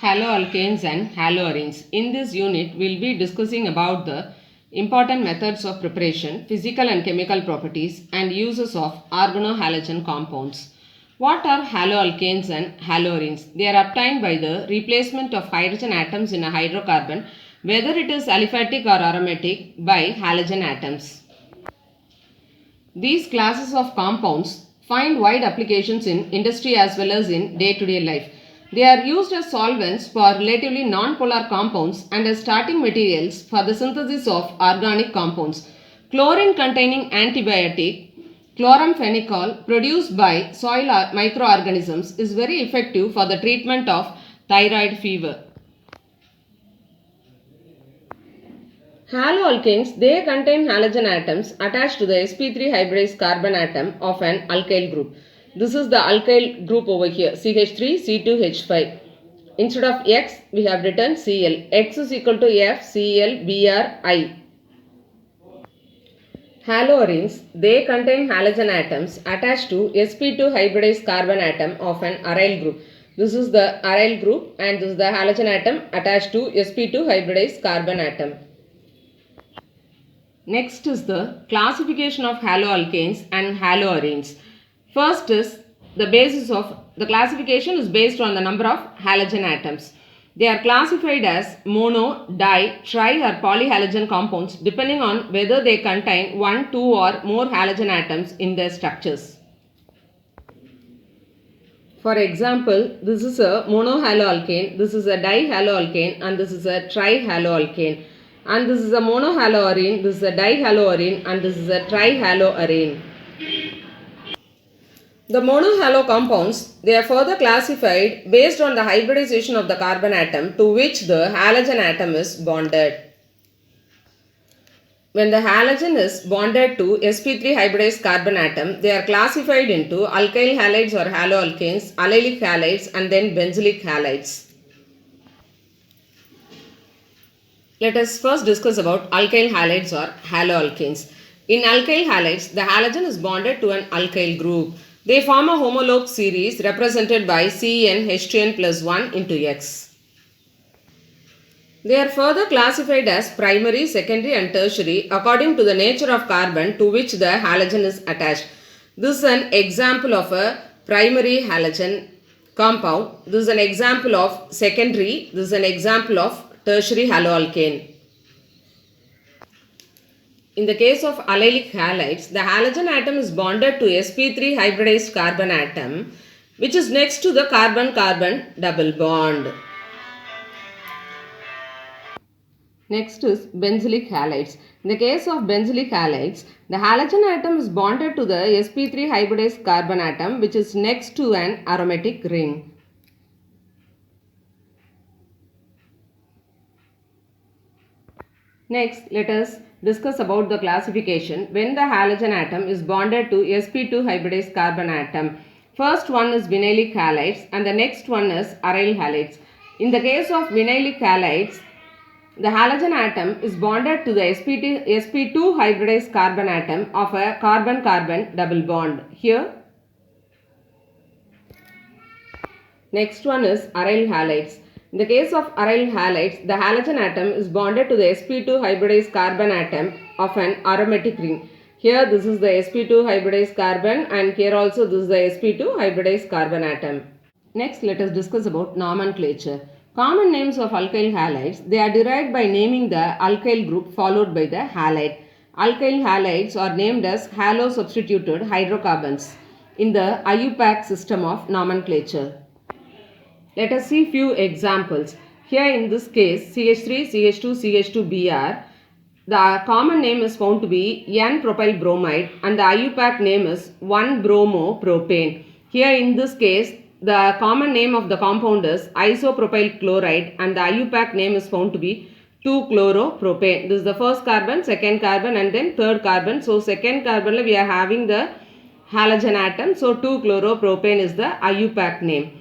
Haloalkanes and haloarenes. In this unit, we'll be discussing about the important methods of preparation, physical and chemical properties, and uses of organohalogen compounds. What are haloalkanes and haloarenes? They are obtained by the replacement of hydrogen atoms in a hydrocarbon, whether it is aliphatic or aromatic, by halogen atoms. These classes of compounds find wide applications in industry as well as in day-to-day life. They are used as solvents for relatively non-polar compounds and as starting materials for the synthesis of organic compounds. Chlorine-containing antibiotic, chloramphenicol, produced by soil microorganisms, is very effective for the treatment of thyroid fever. Haloalkanes, they contain halogen atoms attached to the sp3 hybridized carbon atom of an alkyl group. This is the alkyl group over here, CH3, C2H5. Instead of X, we have written Cl. X is equal to FCl, Br, Haloarenes, they contain halogen atoms attached to sp2 hybridized carbon atom of an aryl group. This is the aryl group and this is the halogen atom attached to sp2 hybridized carbon atom. Next is the classification of haloalkanes and haloarenes. First is the basis of the classification is based on the number of halogen atoms. They are classified as mono, di, tri or polyhalogen compounds depending on whether they contain 1, 2 or more halogen atoms in their structures. For example, this is a monohaloalkane, this is a dihaloalkane and this is a trihaloalkane. And this is a monohaloarene, this is a dihaloarene and this is a trihaloarene. The monohalo compounds, they are further classified based on the hybridization of the carbon atom to which the halogen atom is bonded. When the halogen is bonded to sp3 hybridized carbon atom, they are classified into alkyl halides or haloalkanes, allylic halides and then benzylic halides. Let us first discuss about alkyl halides or haloalkanes. In alkyl halides, the halogen is bonded to an alkyl group. They form a homolog series represented by CnH2n plus 1 into X. They are further classified as primary, secondary and tertiary according to the nature of carbon to which the halogen is attached. This is an example of a primary halogen compound. This is an example of secondary. This is an example of tertiary haloalkane. In the case of allylic halides, the halogen atom is bonded to sp3 hybridized carbon atom which is next to the carbon-carbon double bond. Next is benzylic halides. In the case of benzylic halides, the halogen atom is bonded to the sp3 hybridized carbon atom which is next to an aromatic ring. Next, let us discuss about the classification when the halogen atom is bonded to sp2 hybridized carbon atom. First one is vinylic halides and the next one is aryl halides. In the case of vinylic halides, the halogen atom is bonded to the sp2 hybridized carbon atom of a carbon-carbon double bond. Here. Next one is aryl halides. In the case of aryl halides, the halogen atom is bonded to the sp2 hybridized carbon atom of an aromatic ring. Here this is the sp2 hybridized carbon and here also this is the sp2 hybridized carbon atom. Next, let us discuss about nomenclature. Common names of alkyl halides, they are derived by naming the alkyl group followed by the halide. Alkyl halides are named as halo-substituted hydrocarbons in the IUPAC system of nomenclature. Let us see few examples. Here in this case, CH3, CH2, CH2Br, the common name is found to be N-propyl bromide and the IUPAC name is 1-bromo-propane. Here in this case, the common name of the compound is isopropyl chloride and the IUPAC name is found to be 2-chloropropane. This is the first carbon, second carbon and then third carbon. So, second carbon we are having the halogen atom. So, 2-chloropropane is the IUPAC name.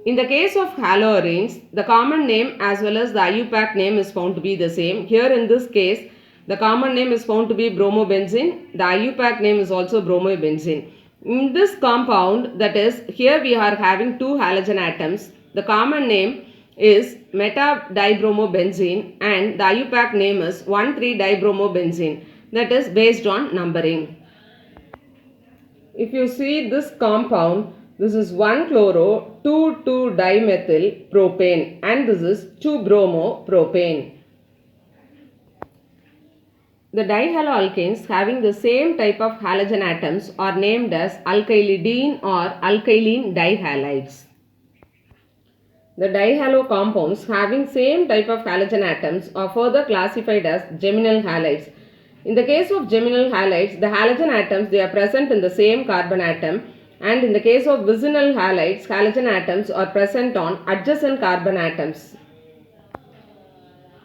In the case of haloarenes, the common name as well as the IUPAC name is found to be the same. Here in this case, the common name is found to be bromobenzene. The IUPAC name is also bromobenzene. In this compound, that is, here we are having two halogen atoms. The common name is meta-dibromobenzene and the IUPAC name is 1,3-dibromobenzene, that is based on numbering. If you see this compound, this is 1-chloro-2,2-dimethyl propane and this is 2-bromo-propane. The dihaloalkanes having the same type of halogen atoms are named as alkylidene or alkylene dihalides. The dihalo compounds having same type of halogen atoms are further classified as geminal halides. In the case of geminal halides, the halogen atoms they are present in the same carbon atom, and in the case of vicinal halides, halogen atoms are present on adjacent carbon atoms.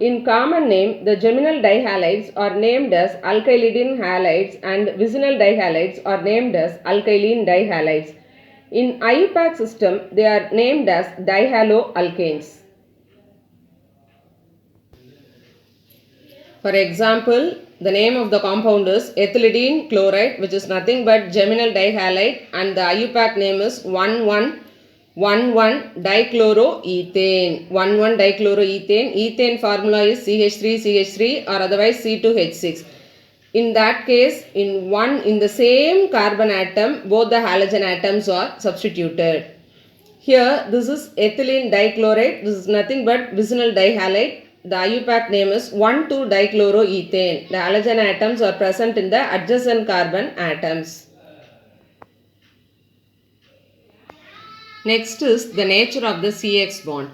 In common name, the geminal dihalides are named as alkylidene halides and vicinal dihalides are named as alkylene dihalides. In IUPAC system, they are named as dihaloalkanes. For example, the name of the compound is ethylidene chloride, which is nothing but geminal dihalide, and the IUPAC name is 1,1,1-dichloroethane. 1,1-dichloroethane. Ethane formula is CH3CH3 or otherwise C2H6. In that case, in the same carbon atom, both the halogen atoms are substituted. Here, this is ethylene dichloride. This is nothing but vicinal dihalide. The IUPAC name is 1,2-dichloroethane. The halogen atoms are present in the adjacent carbon atoms. Next is the nature of the CX bond.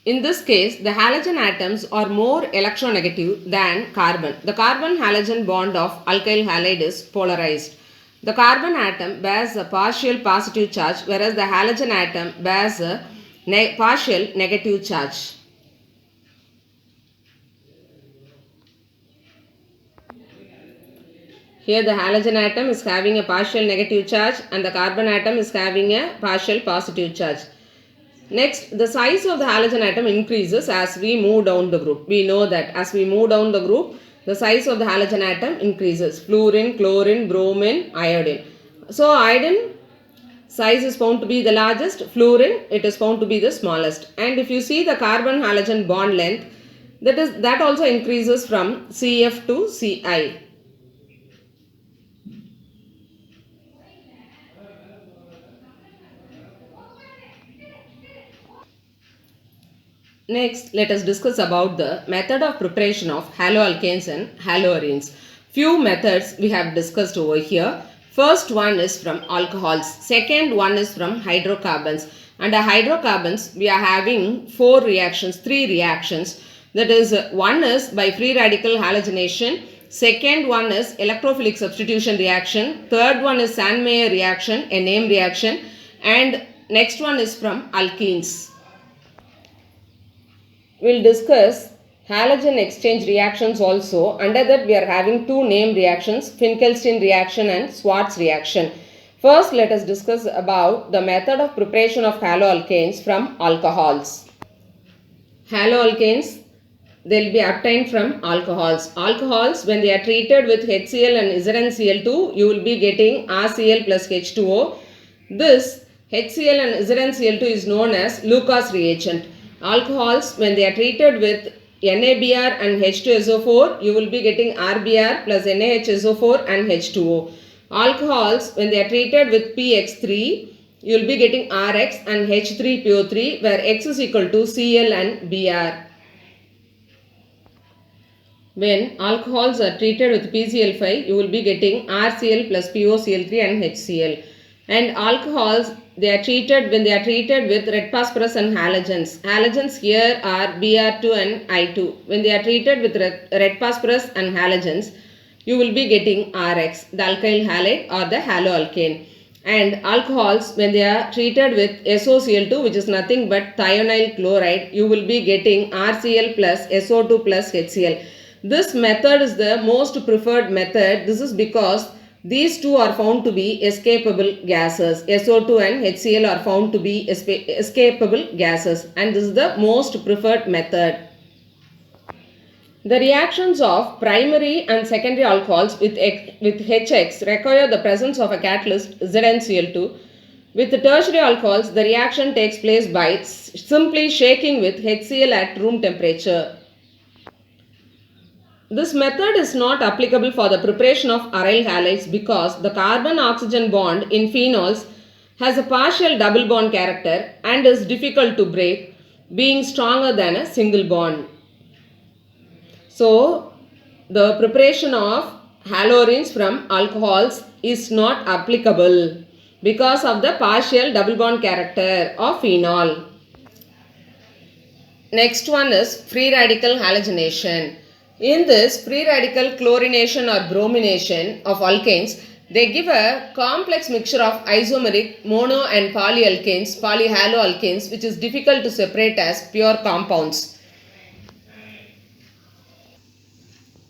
In this case, the halogen atoms are more electronegative than carbon. The carbon-halogen bond of alkyl halide is polarized. The carbon atom bears a partial positive charge, whereas the halogen atom bears a partial negative charge. Here the halogen atom is having a partial negative charge and the carbon atom is having a partial positive charge. Next, the size of the halogen atom increases as we move down the group. We know that as we move down the group, the size of the halogen atom increases. Fluorine, chlorine, bromine, iodine. So, iodine size is found to be the largest. Fluorine, it is found to be the smallest. And if you see the carbon halogen bond length, that also increases from CF to Ci. Next, let us discuss about the method of preparation of haloalkanes and haloarenes. Few methods we have discussed over here. First one is from alcohols. Second one is from hydrocarbons. Under hydrocarbons, we are having three reactions. That is, one is by free radical halogenation. Second one is electrophilic substitution reaction. Third one is Sandmeyer reaction, a name reaction. And next one is from alkenes. We will discuss halogen exchange reactions also. Under that we are having two name reactions, Finkelstein reaction and Schwarz reaction. First, let us discuss about the method of preparation of haloalkanes from alcohols. Haloalkanes, they will be obtained from alcohols. Alcohols, when they are treated with HCl and ZnCl2, you will be getting RCl plus H2O. This HCl and ZnCl2 is known as Lucas reagent. Alcohols, when they are treated with NaBr and H2SO4, you will be getting RBr plus NaHSO4 and H2O. Alcohols, when they are treated with PX3, you will be getting Rx and H3PO3, where X is equal to Cl and Br. When alcohols are treated with PCl5, you will be getting RCl plus POCl3 and HCl. And alcohols, when they are treated with red phosphorus and halogens. Halogens here are Br2 and I2. When they are treated with red phosphorus and halogens, you will be getting Rx, the alkyl halide or the haloalkane. And alcohols, when they are treated with SOCl2, which is nothing but thionyl chloride, you will be getting RCl plus SO2 plus HCl. This method is the most preferred method. This is because these two are found to be escapable gases. SO2 and HCl are found to be escapable gases, and this is the most preferred method. The reactions of primary and secondary alcohols with HX require the presence of a catalyst ZnCl2. With tertiary alcohols, the reaction takes place by simply shaking with HCl at room temperature. This method is not applicable for the preparation of aryl halides because the carbon-oxygen bond in phenols has a partial double bond character and is difficult to break, being stronger than a single bond. So, the preparation of halogens from alcohols is not applicable because of the partial double bond character of phenol. Next one is free radical halogenation. In this free radical chlorination or bromination of alkanes, they give a complex mixture of isomeric mono and polyalkanes, polyhaloalkanes, which is difficult to separate as pure compounds.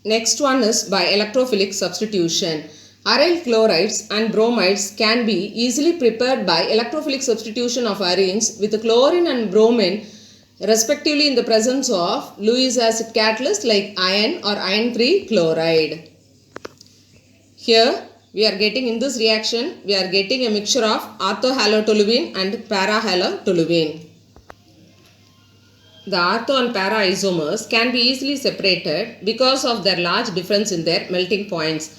Next one is by electrophilic substitution. Aryl chlorides and bromides can be easily prepared by electrophilic substitution of arenes with chlorine and bromine respectively in the presence of Lewis acid catalyst like iron or iron-3 chloride. Here we are getting in this reaction, we are getting a mixture of orthohalotoluene and parahalotoluene. The ortho and para isomers can be easily separated because of their large difference in their melting points.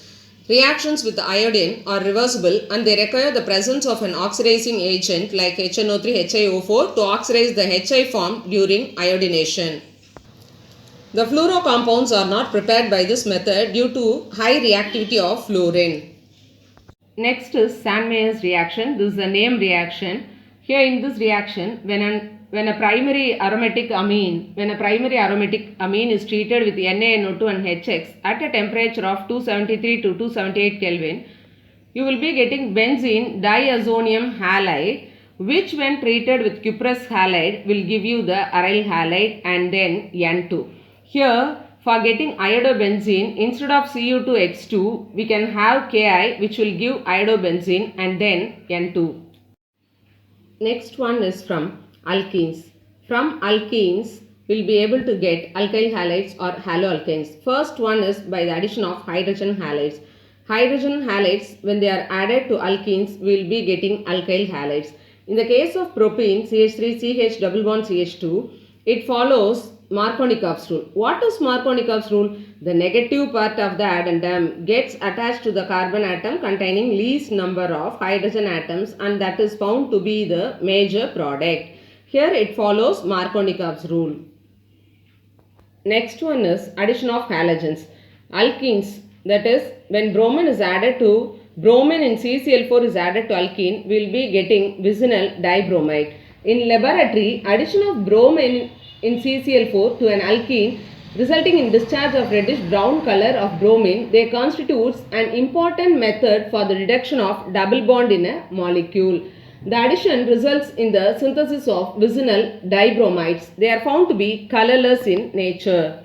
Reactions with iodine are reversible and they require the presence of an oxidizing agent like HNO3 HiO4 to oxidize the Hi formed during iodination. The fluoro compounds are not prepared by this method due to high reactivity of fluorine. Next is Sandmeyer's reaction. This is a name reaction. Here in this reaction, when a primary aromatic amine is treated with NaNO2 and HX at a temperature of 273 to 278 Kelvin, you will be getting benzene diazonium halide, which when treated with cuprous halide will give you the aryl halide and then N2. Here for getting iodobenzene, instead of Cu2X2, we can have Ki, which will give iodobenzene and then N2. Next one is from alkenes. From alkenes, we will be able to get alkyl halides or haloalkanes. First one is by the addition of hydrogen halides. Hydrogen halides, when they are added to alkenes, we will be getting alkyl halides. In the case of propene, CH3CH double bond CH2, it follows Markovnikov's rule. What is Markovnikov's rule? The negative part of the addendum gets attached to the carbon atom containing least number of hydrogen atoms, and that is found to be the major product. Here it follows Markovnikov's rule. Next one is addition of halogens. Alkenes, that is when bromine is added to bromine in CCl4 is added to alkene, we will be getting vicinal dibromide. In laboratory, addition of bromine in CCl4 to an alkene resulting in discharge of reddish brown color of bromine, they constitutes an important method for the reduction of double bond in a molecule. The addition results in the synthesis of vicinal dibromides. They are found to be colorless in nature.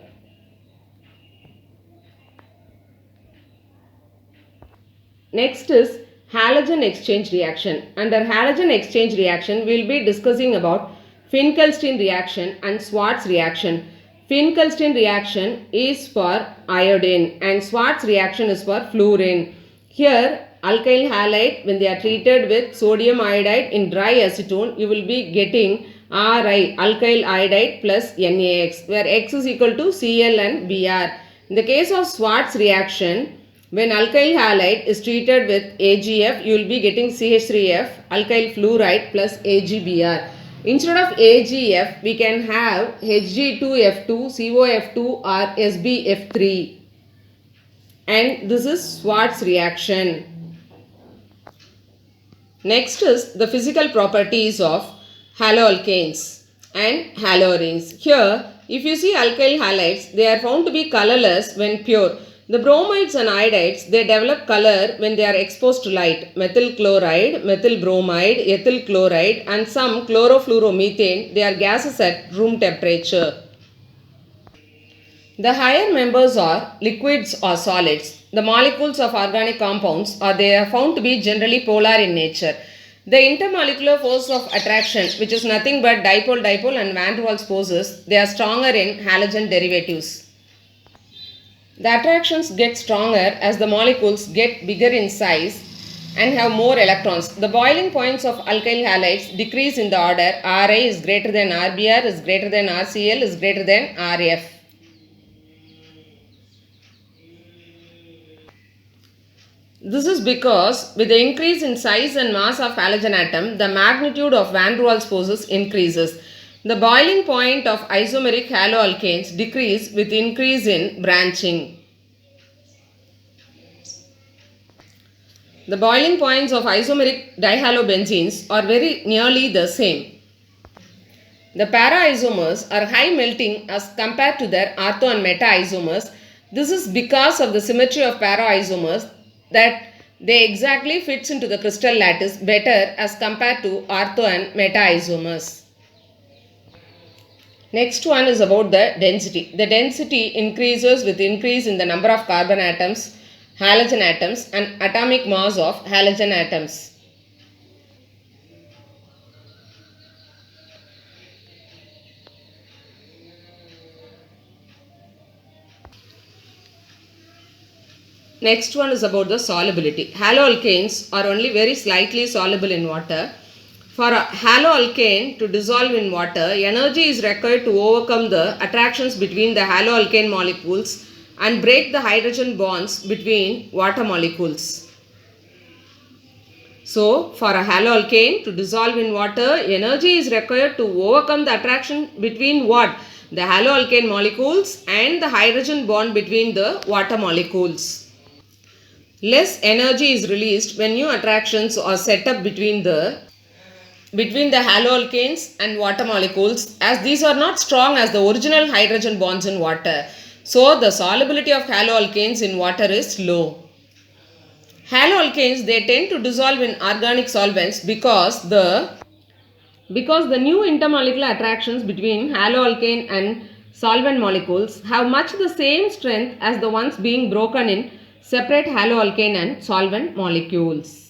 Next is halogen exchange reaction. Under halogen exchange reaction, we will be discussing about Finkelstein reaction and Schwarz reaction. Finkelstein reaction is for iodine and Schwarz reaction is for fluorine. Here, alkyl halide, when they are treated with sodium iodide in dry acetone, you will be getting Ri, alkyl iodide plus NaX, where X is equal to Cl and Br. In the case of Schwarz reaction, when alkyl halide is treated with AgF, you will be getting CH3F, alkyl fluoride plus AgBr. Instead of AgF, we can have Hg2F2, COF2 or SbF3. And this is Schwarz reaction. Next is the physical properties of haloalkanes and haloarenes. Here, if you see alkyl halides, they are found to be colorless when pure. The bromides and iodides, they develop color when they are exposed to light. Methyl chloride, methyl bromide, ethyl chloride and some chlorofluoromethane, they are gases at room temperature. The higher members are liquids or solids. The molecules of organic compounds they are found to be generally polar in nature. The intermolecular force of attraction, which is nothing but dipole-dipole and van der Waals forces, they are stronger in halogen derivatives. The attractions get stronger as the molecules get bigger in size and have more electrons. The boiling points of alkyl halides decrease in the order Ra is greater than Rbr is greater than Rcl is greater than Rf. This is because with the increase in size and mass of halogen atom, the magnitude of van der Waals forces increases. The boiling point of isomeric haloalkanes decrease with increase in branching. The boiling points of isomeric dihalobenzenes are very nearly the same. The para-isomers are high melting as compared to their ortho and meta-isomers. This is because of the symmetry of para-isomers that they exactly fits into the crystal lattice better as compared to ortho and meta-isomers. Next one is about the density. The density increases with increase in the number of carbon atoms, halogen atoms and atomic mass of halogen atoms. Next one is about the solubility. Haloalkanes are only very slightly soluble in water. For a haloalkane to dissolve in water, energy is required to overcome the attractions between the haloalkane molecules and break the hydrogen bonds between water molecules. So, for a haloalkane to dissolve in water, energy is required to overcome the attraction between what? The haloalkane molecules and the hydrogen bond between the water molecules. Less energy is released when new attractions are set up between the haloalkanes and water molecules, as these are not strong as the original hydrogen bonds in water. So, the solubility of haloalkanes in water is low. Haloalkanes, they tend to dissolve in organic solvents because the new intermolecular attractions between haloalkane and solvent molecules have much the same strength as the ones being broken in separate haloalkane and solvent molecules.